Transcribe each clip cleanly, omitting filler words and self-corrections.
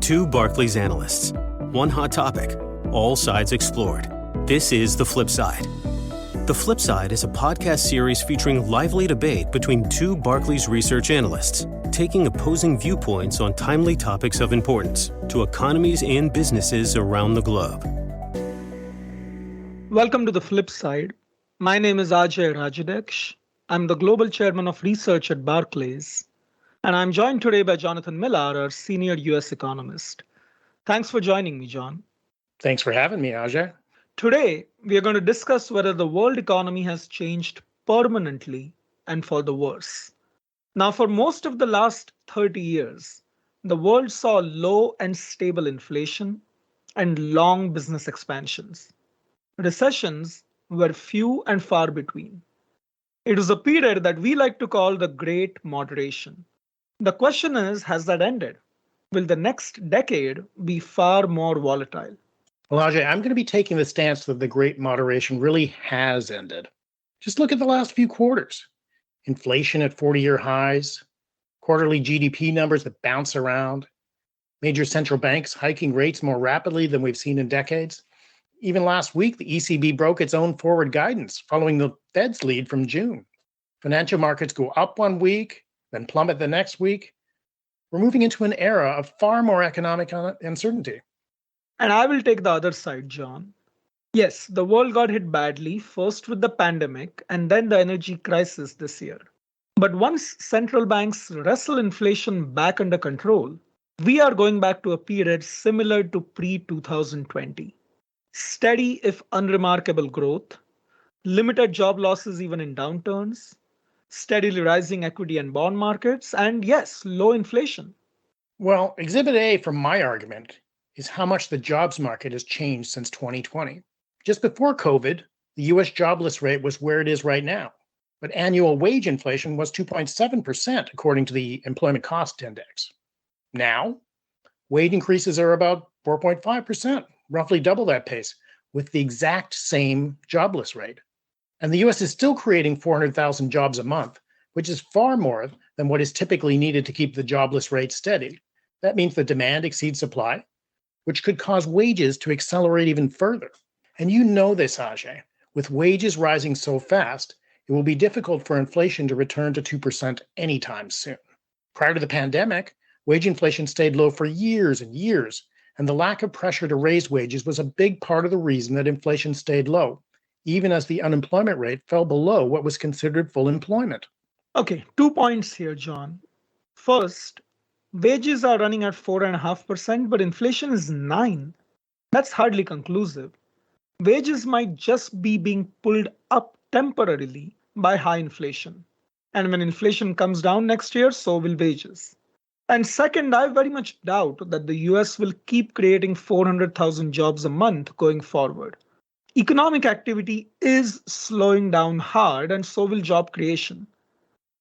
Two Barclays analysts. One hot topic. All sides explored. This is The Flip Side. The Flip Side is a podcast series featuring lively debate between two Barclays research analysts, taking opposing viewpoints on timely topics of importance to economies and businesses around the globe. Welcome to The Flip Side. My name is Ajay Rajadeksh. I'm the Global Chairman of Research at Barclays, and I'm joined today by Jonathan Millar, our Senior U.S. Economist. Thanks for joining me, John. Thanks for having me, Ajay. Today, we are going to discuss whether the world economy has changed permanently and for the worse. Now, for most of the last 30 years, the world saw low and stable inflation and long business expansions. Recessions were few and far between. It was a period that we like to call the Great Moderation. The question is, has that ended? Will the next decade be far more volatile? Well, Ajay, I'm going to be taking the stance that the Great Moderation really has ended. Just look at the last few quarters. Inflation at 40-year highs, quarterly GDP numbers that bounce around, major central banks hiking rates more rapidly than we've seen in decades. Even last week, the ECB broke its own forward guidance following the Fed's lead from June. Financial markets go up one week, then plummet the next week. We're moving into an era of far more economic uncertainty. And I will take the other side, John. Yes, the world got hit badly, first with the pandemic and then the energy crisis this year. But once central banks wrestle inflation back under control, we are going back to a period similar to pre-2020. Steady, if unremarkable growth, limited job losses even in downturns, steadily rising equity and bond markets, and yes, low inflation. Well, Exhibit A from my argument is how much the jobs market has changed since 2020. Just before COVID, the US jobless rate was where it is right now, but annual wage inflation was 2.7%, according to the Employment Cost Index. Now, wage increases are about 4.5%, roughly double that pace, with the exact same jobless rate. And the US is still creating 400,000 jobs a month, which is far more than what is typically needed to keep the jobless rate steady. That means the demand exceeds supply, which could cause wages to accelerate even further. And you know this, Ajay. With wages rising so fast, it will be difficult for inflation to return to 2% anytime soon. Prior to the pandemic, wage inflation stayed low for years and years, and the lack of pressure to raise wages was a big part of the reason that inflation stayed low, even as the unemployment rate fell below what was considered full employment. Okay, 2 points here, John. First, wages are running at 4.5%, but inflation is 9%. That's hardly conclusive. Wages might just be being pulled up temporarily by high inflation. And when inflation comes down next year, so will wages. And second, I very much doubt that the US will keep creating 400,000 jobs a month going forward. Economic activity is slowing down hard, and so will job creation.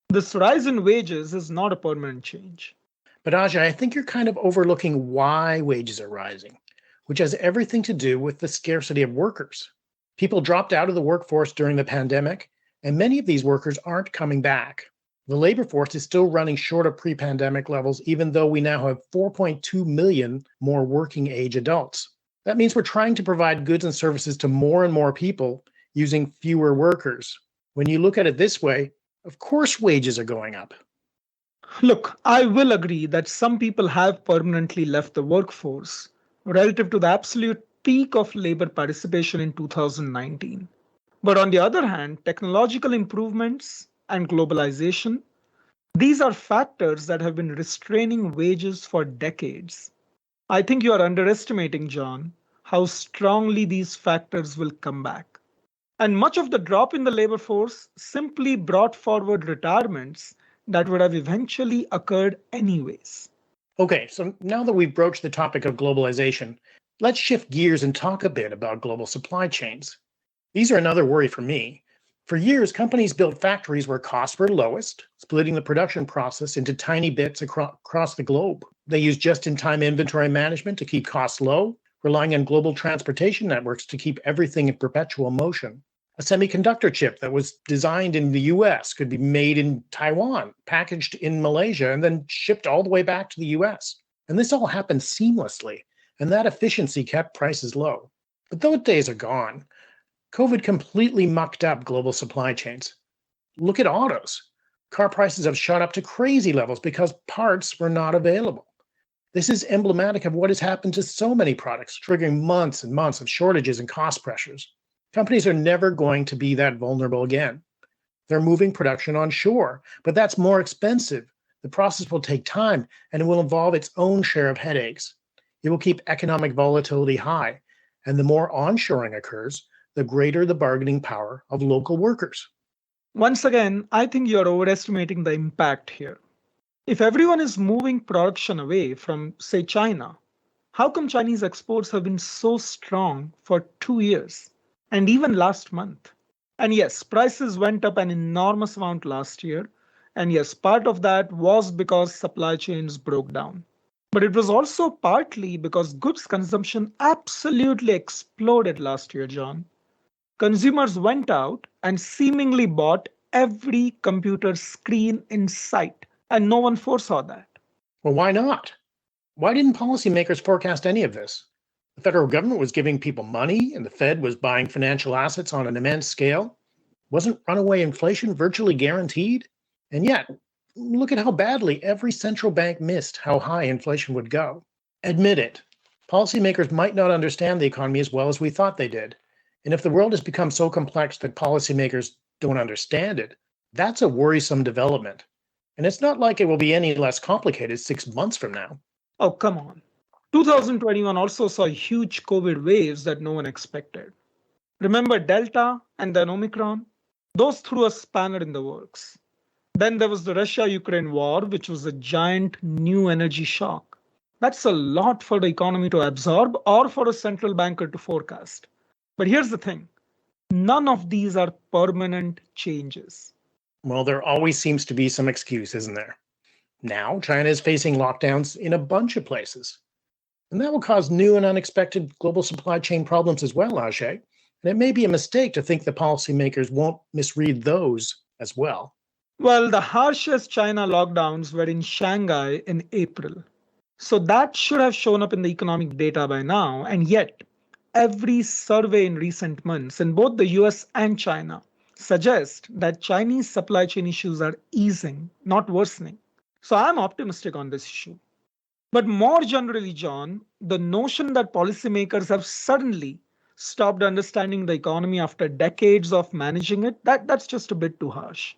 This rise in wages is not a permanent change. But Ajay, I think you're kind of overlooking why wages are rising, which has everything to do with the scarcity of workers. People dropped out of the workforce during the pandemic, and many of these workers aren't coming back. The labor force is still running short of pre-pandemic levels, even though we now have 4.2 million more working age adults. That means we're trying to provide goods and services to more and more people using fewer workers. When you look at it this way, of course wages are going up. Look, I will agree that some people have permanently left the workforce relative to the absolute peak of labor participation in 2019. But on the other hand, technological improvements and globalization, these are factors that have been restraining wages for decades. I think you are underestimating, John, how strongly these factors will come back. And much of the drop in the labor force simply brought forward retirements that would have eventually occurred anyways. Okay, so now that we've broached the topic of globalization, let's shift gears and talk a bit about global supply chains. These are another worry for me. For years, companies built factories where costs were lowest, splitting the production process into tiny bits across the globe. They used just-in-time inventory management to keep costs low, relying on global transportation networks to keep everything in perpetual motion. A semiconductor chip that was designed in the US could be made in Taiwan, packaged in Malaysia, and then shipped all the way back to the US. And this all happened seamlessly, and that efficiency kept prices low. But those days are gone. COVID completely mucked up global supply chains. Look at autos. Car prices have shot up to crazy levels because parts were not available. This is emblematic of what has happened to so many products, triggering months and months of shortages and cost pressures. Companies are never going to be that vulnerable again. They're moving production onshore, but that's more expensive. The process will take time and it will involve its own share of headaches. It will keep economic volatility high, and the more onshoring occurs, the greater the bargaining power of local workers. Once again, I think you're overestimating the impact here. If everyone is moving production away from, say, China, how come Chinese exports have been so strong for 2 years and even last month? And yes, prices went up an enormous amount last year. And yes, part of that was because supply chains broke down. But it was also partly because goods consumption absolutely exploded last year, John. Consumers went out and seemingly bought every computer screen in sight, and no one foresaw that. Well, why not? Why didn't policymakers forecast any of this? The federal government was giving people money, and the Fed was buying financial assets on an immense scale. Wasn't runaway inflation virtually guaranteed? And yet, look at how badly every central bank missed how high inflation would go. Admit it, policymakers might not understand the economy as well as we thought they did. And if the world has become so complex that policymakers don't understand it, that's a worrisome development. And it's not like it will be any less complicated 6 months from now. Oh, come on. 2021 also saw huge COVID waves that no one expected. Remember Delta and then Omicron? Those threw a spanner in the works. Then there was the Russia-Ukraine war, which was a giant new energy shock. That's a lot for the economy to absorb or for a central banker to forecast. But here's the thing. None of these are permanent changes. Well, there always seems to be some excuse, isn't there? Now, China is facing lockdowns in a bunch of places. And that will cause new and unexpected global supply chain problems as well, Ajay. And it may be a mistake to think that policymakers won't misread those as well. Well, the harshest China lockdowns were in Shanghai in April. So that should have shown up in the economic data by now. And yet, every survey in recent months in both the US and China suggest that Chinese supply chain issues are easing, not worsening. So I'm optimistic on this issue. But more generally, John, the notion that policymakers have suddenly stopped understanding the economy after decades of managing it, that's just a bit too harsh.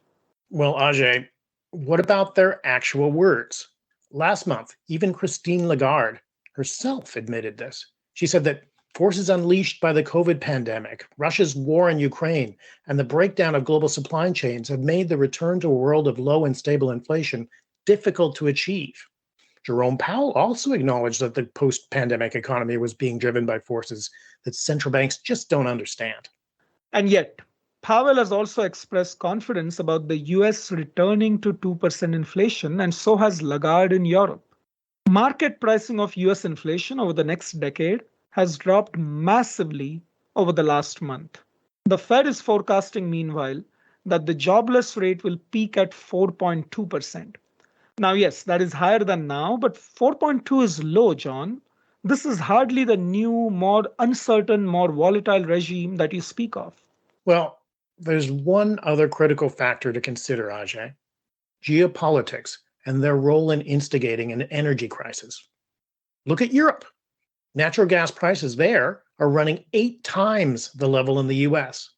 Well, Ajay, what about their actual words? Last month, even Christine Lagarde herself admitted this. She said that forces unleashed by the COVID pandemic, Russia's war in Ukraine, and the breakdown of global supply chains have made the return to a world of low and stable inflation difficult to achieve. Jerome Powell also acknowledged that the post-pandemic economy was being driven by forces that central banks just don't understand. And yet, Powell has also expressed confidence about the US returning to 2% inflation, and so has Lagarde in Europe. Market pricing of US inflation over the next decade has dropped massively over the last month. The Fed is forecasting, meanwhile, that the jobless rate will peak at 4.2%. Now, yes, that is higher than now, but 4.2 is low, John. This is hardly the new, more uncertain, more volatile regime that you speak of. Well, there's one other critical factor to consider, Ajay: geopolitics and their role in instigating an energy crisis. Look at Europe. Natural gas prices there are running 8 times the level in the US.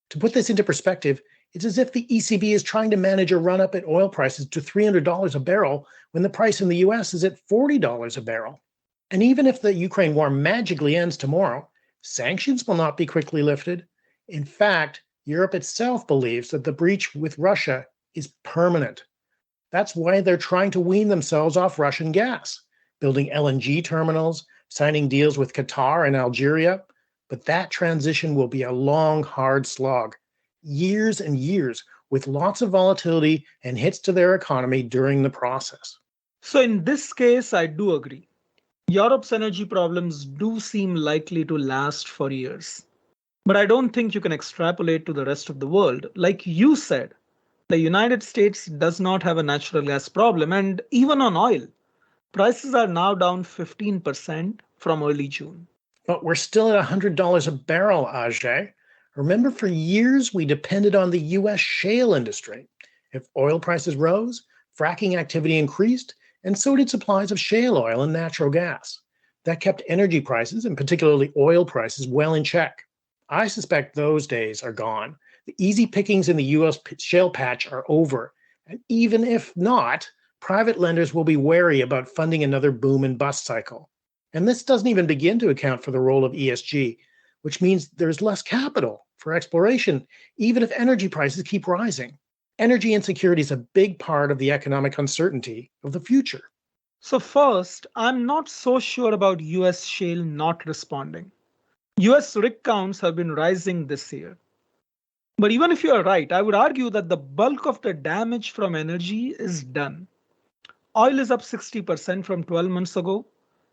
To put this into perspective, it's as if the ECB is trying to manage a run-up in oil prices to $300 a barrel when the price in the US is at $40 a barrel. And even if the Ukraine war magically ends tomorrow, sanctions will not be quickly lifted. In fact, Europe itself believes that the breach with Russia is permanent. That's why they're trying to wean themselves off Russian gas, building LNG terminals, signing deals with Qatar and Algeria. But that transition will be a long, hard slog. Years and years, with lots of volatility and hits to their economy during the process. So in this case, I do agree. Europe's energy problems do seem likely to last for years. But I don't think you can extrapolate to the rest of the world. Like you said, the United States does not have a natural gas problem, and even on oil, Prices are now down 15% from early June. But we're still at $100 a barrel, Ajay. Remember, for years we depended on the US shale industry. If oil prices rose, fracking activity increased, and so did supplies of shale oil and natural gas. That kept energy prices, and particularly oil prices, well in check. I suspect those days are gone. The easy pickings in the US shale patch are over. And even if not, private lenders will be wary about funding another boom and bust cycle. And this doesn't even begin to account for the role of ESG, which means there's less capital for exploration, even if energy prices keep rising. Energy insecurity is a big part of the economic uncertainty of the future. So, first, I'm not so sure about US shale not responding. US rig counts have been rising this year. But even if you are right, I would argue that the bulk of the damage from energy is done. Oil is up 60% from 12 months ago.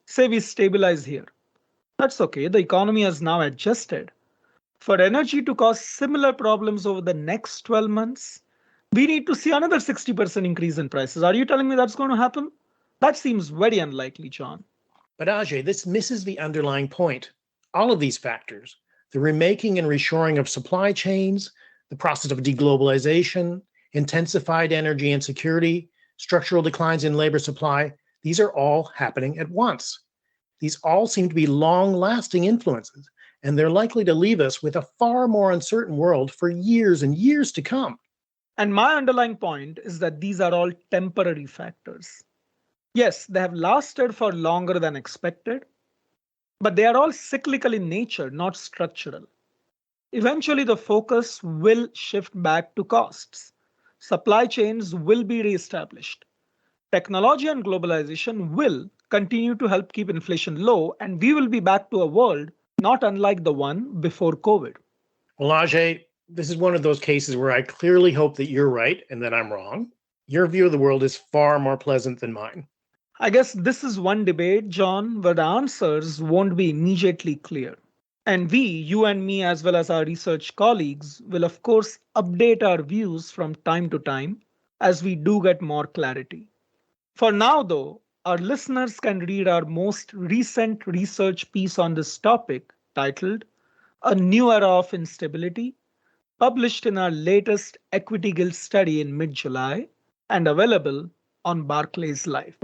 Say we stabilize here. That's okay, the economy has now adjusted. For energy to cause similar problems over the next 12 months, we need to see another 60% increase in prices. Are you telling me that's going to happen? That seems very unlikely, John. But Ajay, this misses the underlying point. All of these factors, the remaking and reshoring of supply chains, the process of deglobalization, intensified energy insecurity, structural declines in labor supply, these are all happening at once. These all seem to be long-lasting influences, and they're likely to leave us with a far more uncertain world for years and years to come. And my underlying point is that these are all temporary factors. Yes, they have lasted for longer than expected, but they are all cyclical in nature, not structural. Eventually, the focus will shift back to costs. Supply chains will be reestablished. Technology and globalization will continue to help keep inflation low, and we will be back to a world not unlike the one before COVID. Well, Ajay, this is one of those cases where I clearly hope that you're right and that I'm wrong. Your view of the world is far more pleasant than mine. I guess this is one debate, John, where the answers won't be immediately clear. And we, you and me, as well as our research colleagues, will of course update our views from time to time as we do get more clarity. For now, though, our listeners can read our most recent research piece on this topic titled A New Era of Instability, published in our latest Equity Guild study in mid-July and available on Barclays Live.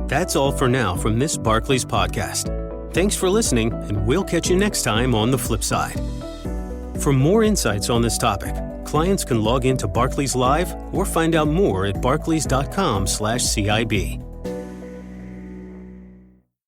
That's all for now from this Barclays podcast. Thanks for listening, and we'll catch you next time on The Flip Side. For more insights on this topic, clients can log into Barclays Live or find out more at barclays.com/CIB.